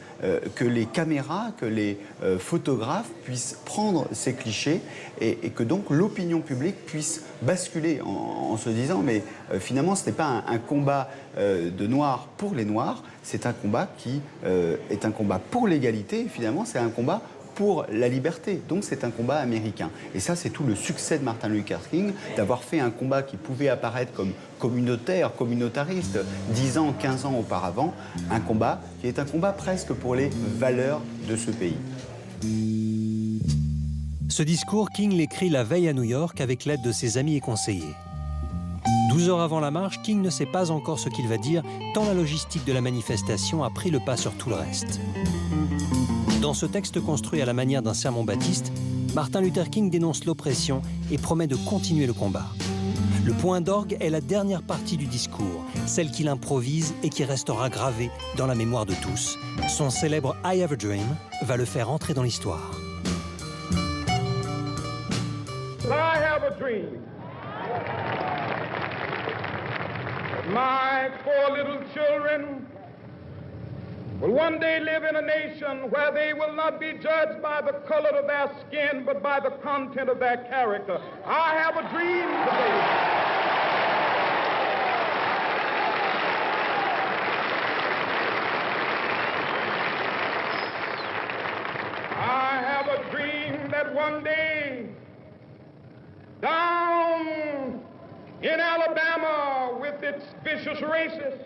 F: que les caméras, que les photographes puissent prendre ces clichés et que donc l'opinion publique puisse basculer en se disant mais finalement ce n'est pas un combat de Noirs pour les Noirs, c'est un combat qui est un combat pour l'égalité, finalement c'est un combat pour la liberté. Donc c'est un combat américain. Et ça, c'est tout le succès de Martin Luther King, d'avoir fait un combat qui pouvait apparaître comme communautaire, communautariste, 10 ans, 15 ans auparavant, un combat qui est un combat presque pour les valeurs de ce pays.
E: Ce discours, King l'écrit la veille à New York avec l'aide de ses amis et conseillers. 12 heures avant la marche, King ne sait pas encore ce qu'il va dire, tant la logistique de la manifestation a pris le pas sur tout le reste. Dans ce texte construit à la manière d'un sermon baptiste, Martin Luther King dénonce l'oppression et promet de continuer le combat. Le point d'orgue est la dernière partie du discours, celle qu'il improvise et qui restera gravée dans la mémoire de tous. Son célèbre « I have a dream » va le faire entrer dans l'histoire.
K: I have a dream. My 4 little children will one day live in a nation where they will not be judged by the color of their skin, but by the content of their character. I have a dream today. I have a dream that one day, down in Alabama, with its vicious racists,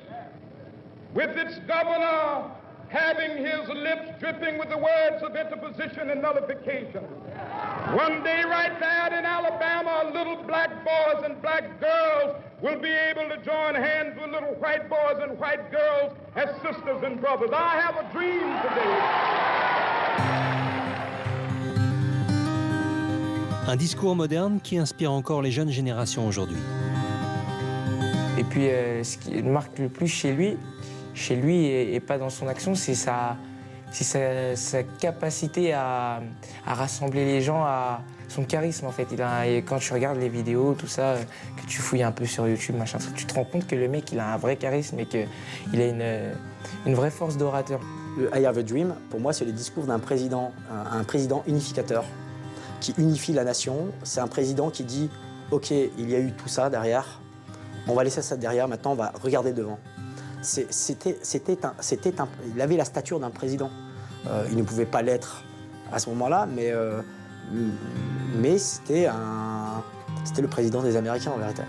K: with its governor having his lips dripping with the words of interposition and nullification. One day right there in Alabama, little black boys and black girls will be able to join hands with little white boys and white girls as sisters and brothers. I have a dream today.
E: Un discours moderne qui inspire encore les jeunes générations aujourd'hui.
H: Et puis, ce qui marque le plus chez lui et pas dans son action, c'est sa capacité à rassembler les gens, à son charisme en fait. Et quand tu regardes les vidéos, tout ça, que tu fouilles un peu sur YouTube, machin, tu te rends compte que le mec, il a un vrai charisme et qu'il a une vraie force d'orateur.
P: Le I have a dream, pour moi, c'est le discours d'un président, un président unificateur qui unifie la nation. C'est un président qui dit « Ok, il y a eu tout ça derrière, on va laisser ça derrière, maintenant on va regarder devant ». Il avait la stature d'un président. Il ne pouvait pas l'être à ce moment-là, mais c'était le président des Américains en vérité.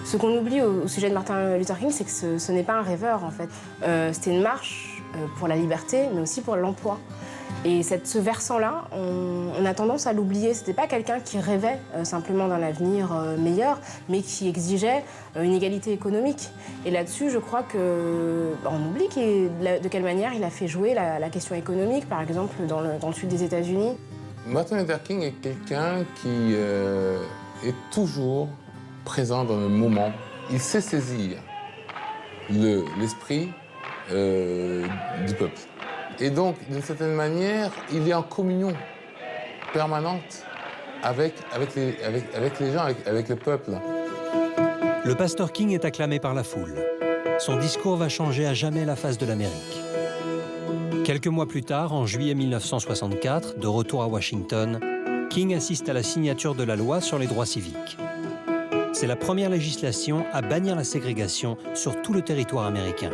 I: Ce qu'on oublie au sujet de Martin Luther King, c'est que ce n'est pas un rêveur en fait. C'était une marche pour la liberté, mais aussi pour l'emploi. Et ce versant-là, on a tendance à l'oublier. C'était pas quelqu'un qui rêvait simplement d'un avenir meilleur, mais qui exigeait une égalité économique. Et là-dessus, je crois on oublie de quelle manière il a fait jouer la question économique, par exemple dans le sud des États-Unis.
J: Martin Luther King est quelqu'un qui est toujours présent dans le moment. Il sait saisir l'esprit du peuple. Et donc, d'une certaine manière, il est en communion permanente avec les gens, avec le peuple.
E: Le pasteur King est acclamé par la foule. Son discours va changer à jamais la face de l'Amérique. Quelques mois plus tard, en juillet 1964, de retour à Washington, King assiste à la signature de la loi sur les droits civiques. C'est la première législation à bannir la ségrégation sur tout le territoire américain.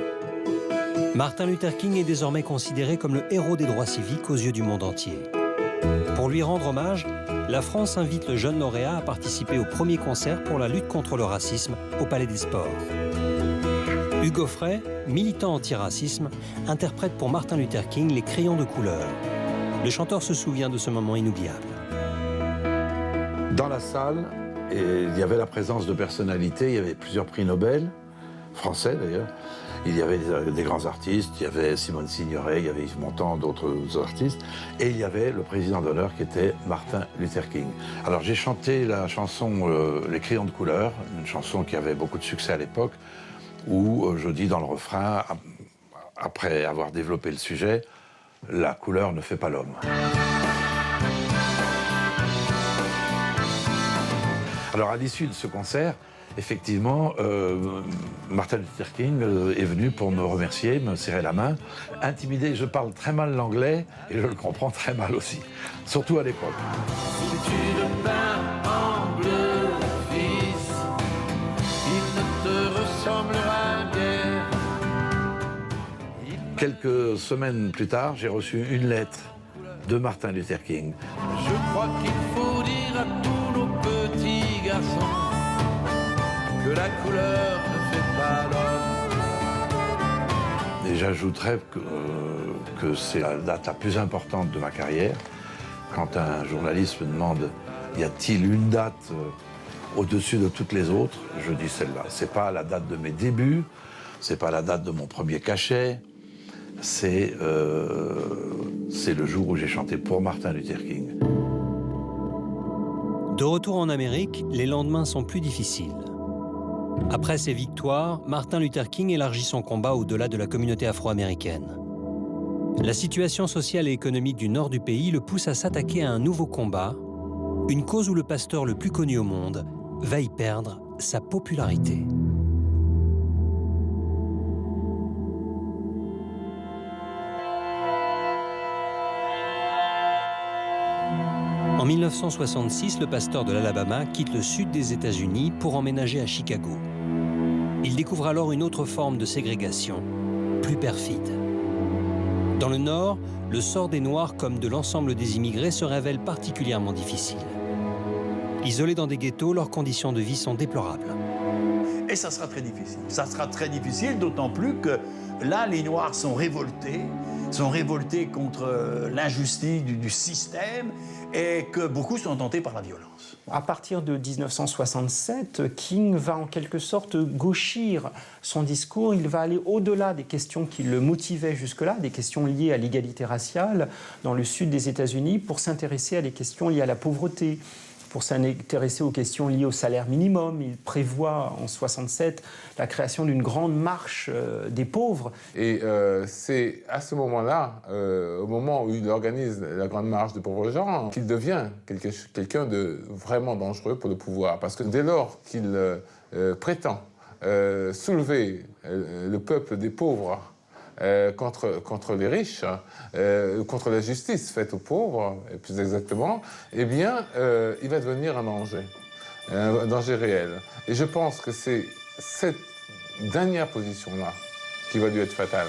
E: Martin Luther King est désormais considéré comme le héros des droits civiques aux yeux du monde entier. Pour lui rendre hommage, la France invite le jeune lauréat à participer au premier concert pour la lutte contre le racisme au Palais des Sports. Hugo Frey, militant anti-racisme, interprète pour Martin Luther King les crayons de couleur. Le chanteur se souvient de ce moment inoubliable.
Q: Dans la salle, il y avait la présence de personnalités, il y avait plusieurs prix Nobel, français d'ailleurs. Il y avait des grands artistes, il y avait Simone Signoret, il y avait Yves Montand, d'autres artistes, et il y avait le président d'honneur qui était Martin Luther King. Alors j'ai chanté la chanson Les crayons de couleur, une chanson qui avait beaucoup de succès à l'époque, où je dis dans le refrain, après avoir développé le sujet, la couleur ne fait pas l'homme. Alors à l'issue de ce concert, effectivement, Martin Luther King est venu pour me remercier, me serrer la main. Intimidé, je parle très mal l'anglais et je le comprends très mal aussi, surtout à l'époque.
R: Si tu le peins en bleu, fils, il ne te ressemblera guère.
Q: Quelques semaines plus tard, j'ai reçu une lettre de Martin Luther King.
R: Je crois qu'il faut dire à tous nos petits garçons que la couleur ne fait pas l'homme.
Q: Et j'ajouterais que c'est la date la plus importante de ma carrière. Quand un journaliste me demande « y a-t-il une date au-dessus de toutes les autres ?», je dis celle-là. C'est pas la date de mes débuts, c'est pas la date de mon premier cachet, c'est le jour où j'ai chanté pour Martin Luther King.
E: De retour en Amérique, les lendemains sont plus difficiles. Après ses victoires, Martin Luther King élargit son combat au-delà de la communauté afro-américaine. La situation sociale et économique du nord du pays le pousse à s'attaquer à un nouveau combat, une cause où le pasteur le plus connu au monde va y perdre sa popularité. En 1966, le pasteur de l'Alabama quitte le sud des États-Unis pour emménager à Chicago. Il découvre alors une autre forme de ségrégation, plus perfide. Dans le Nord, le sort des Noirs comme de l'ensemble des immigrés se révèle particulièrement difficile. Isolés dans des ghettos, leurs conditions de vie sont déplorables.
B: Et ça sera très difficile. Ça sera très difficile, d'autant plus que là, les Noirs sont révoltés contre l'injustice du système et que beaucoup sont tentés par la violence.
G: À partir de 1967, King va en quelque sorte gauchir son discours. Il va aller au-delà des questions qui le motivaient jusque-là, des questions liées à l'égalité raciale dans le sud des États-Unis, pour s'intéresser à des questions liées à la pauvreté, pour s'intéresser aux questions liées au salaire minimum. Il prévoit en 1967 la création d'une grande marche des pauvres.
J: Et c'est à ce moment-là, au moment où il organise la grande marche des pauvres gens, qu'il devient quelqu'un de vraiment dangereux pour le pouvoir. Parce que dès lors qu'il prétend soulever le peuple des pauvres contre les riches, contre la justice faite aux pauvres, plus exactement, eh bien, il va devenir un danger réel. Et je pense que c'est cette dernière position-là qui va lui être fatale.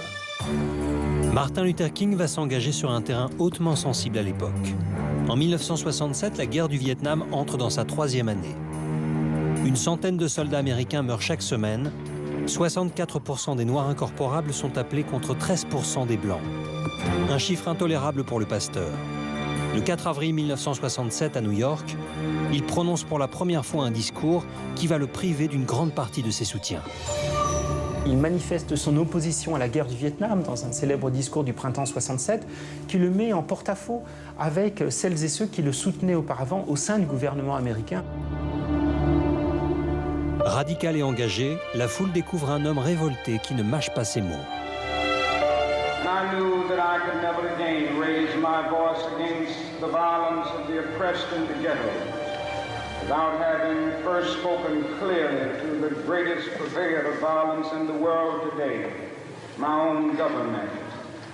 E: Martin Luther King va s'engager sur un terrain hautement sensible à l'époque. En 1967, la guerre du Vietnam entre dans sa 3e année. Une centaine de soldats américains meurent chaque semaine. 64% des Noirs incorporables sont appelés contre 13% des Blancs. Un chiffre intolérable pour le pasteur. Le 4 avril 1967 à New York, il prononce pour la première fois un discours qui va le priver d'une grande partie de ses soutiens.
G: Il manifeste son opposition à la guerre du Vietnam dans un célèbre discours du printemps 67 qui le met en porte-à-faux avec celles et ceux qui le soutenaient auparavant au sein du gouvernement américain.
E: Radical et engagé, la foule découvre un homme révolté qui ne mâche pas ses mots.
D: I knew that I could never again raise my voice against the violence of the oppressed in the ghettos without having first spoken clearly to the greatest purveyor of violence in the world today, my own government.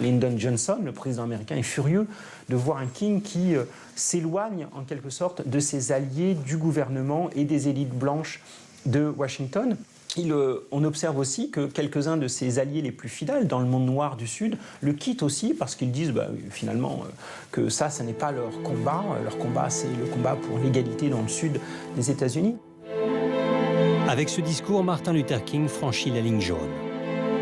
G: Lyndon Johnson, le président américain, est furieux de voir un King qui s'éloigne en quelque sorte de ses alliés du gouvernement et des élites blanches de Washington. On observe aussi que quelques-uns de ses alliés les plus fidèles dans le monde noir du Sud le quittent aussi parce qu'ils disent finalement que ça n'est pas leur combat. Leur combat, c'est le combat pour l'égalité dans le Sud des États-Unis.
E: Avec ce discours, Martin Luther King franchit la ligne jaune.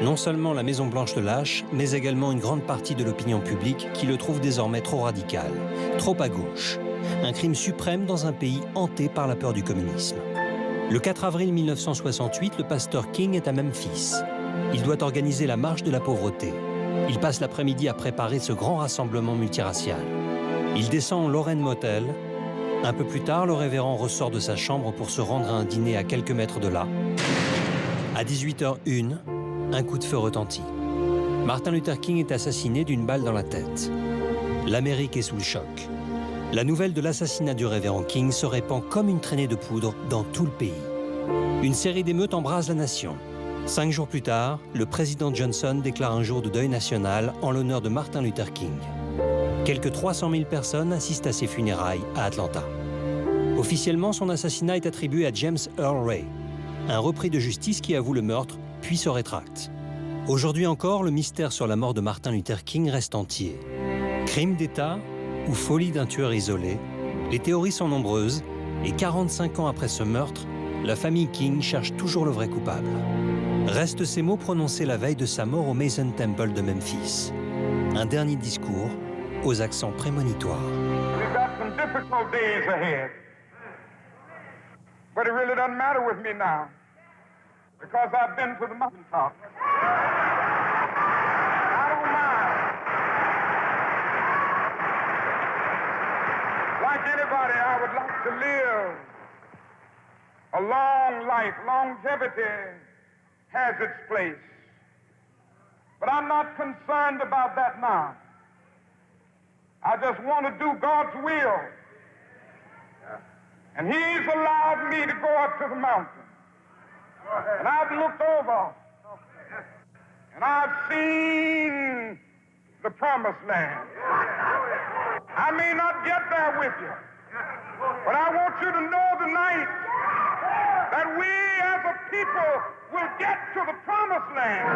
E: Non seulement la Maison-Blanche le lâche, mais également une grande partie de l'opinion publique qui le trouve désormais trop radical, trop à gauche. Un crime suprême dans un pays hanté par la peur du communisme. Le 4 avril 1968, le pasteur King est à Memphis. Il doit organiser la marche de la pauvreté. Il passe l'après-midi à préparer ce grand rassemblement multiracial. Il descend au Lorraine Motel. Un peu plus tard, le révérend ressort de sa chambre pour se rendre à un dîner à quelques mètres de là. À 18h01, un coup de feu retentit. Martin Luther King est assassiné d'une balle dans la tête. L'Amérique est sous le choc. La nouvelle de l'assassinat du révérend King se répand comme une traînée de poudre dans tout le pays. Une série d'émeutes embrase la nation. 5 jours plus tard, le président Johnson déclare un jour de deuil national en l'honneur de Martin Luther King. Quelques 300 000 personnes assistent à ses funérailles à Atlanta. Officiellement, son assassinat est attribué à James Earl Ray, un repris de justice qui avoue le meurtre, puis se rétracte. Aujourd'hui encore, le mystère sur la mort de Martin Luther King reste entier. Crime d'État ou folie d'un tueur isolé, les théories sont nombreuses et 45 ans après ce meurtre, la famille King cherche toujours le vrai coupable. Restent ces mots prononcés la veille de sa mort au Mason Temple de Memphis. Un dernier discours aux accents prémonitoires.
K: We've got some difficult days ahead. But it really doesn't matter with me now because I've been to the mountaintop. Like anybody, I would like to live a long life, longevity has its place. But I'm not concerned about that now. I just want to do God's will. And He's allowed me to go up to the mountain. And I've looked over, and I've seen the promised land. I may not get there with you, but I want you to know tonight that we as a people will get to the promised land.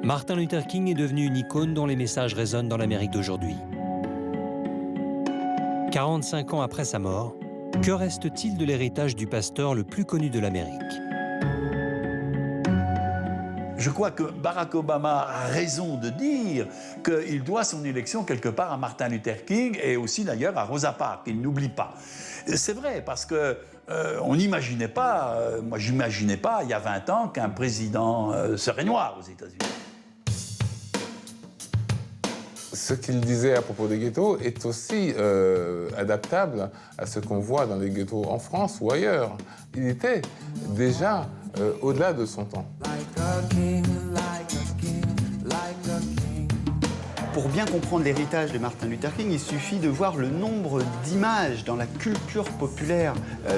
E: Martin Luther King est devenu une icône dont les messages résonnent dans l'Amérique d'aujourd'hui. 45 ans après sa mort, que reste-t-il de l'héritage du pasteur le plus connu de l'Amérique?
B: Je crois que Barack Obama a raison de dire qu'il doit son élection quelque part à Martin Luther King et aussi d'ailleurs à Rosa Parks, qu'il n'oublie pas. C'est vrai, parce que on n'imaginait pas, moi j'imaginais pas il y a 20 ans qu'un président serait noir aux États-Unis.
J: Ce qu'il disait à propos des ghettos est aussi adaptable à ce qu'on voit dans les ghettos en France ou ailleurs. Il était déjà au-delà de son temps.
F: Pour bien comprendre l'héritage de Martin Luther King, il suffit de voir le nombre d'images dans la culture populaire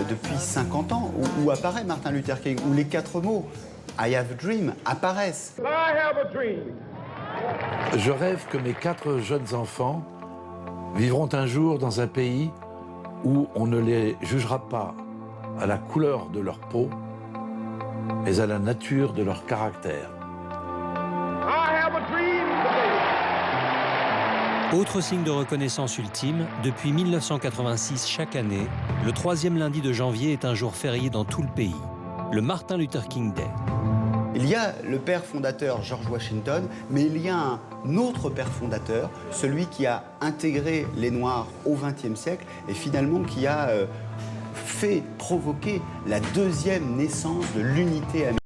F: depuis 50 ans où apparaît Martin Luther King, où les 4 mots « I have a dream » apparaissent.
K: I have a dream.
Q: Je rêve que mes 4 jeunes enfants vivront un jour dans un pays où on ne les jugera pas à la couleur de leur peau, mais à la nature de leur caractère.
K: I have a dream today.
E: Autre signe de reconnaissance ultime, depuis 1986, chaque année, le 3e lundi de janvier est un jour férié dans tout le pays, le Martin Luther King Day.
F: Il y a le père fondateur George Washington, mais il y a un autre père fondateur, celui qui a intégré les Noirs au XXe siècle et finalement qui a fait provoquer la 2e naissance de l'unité américaine.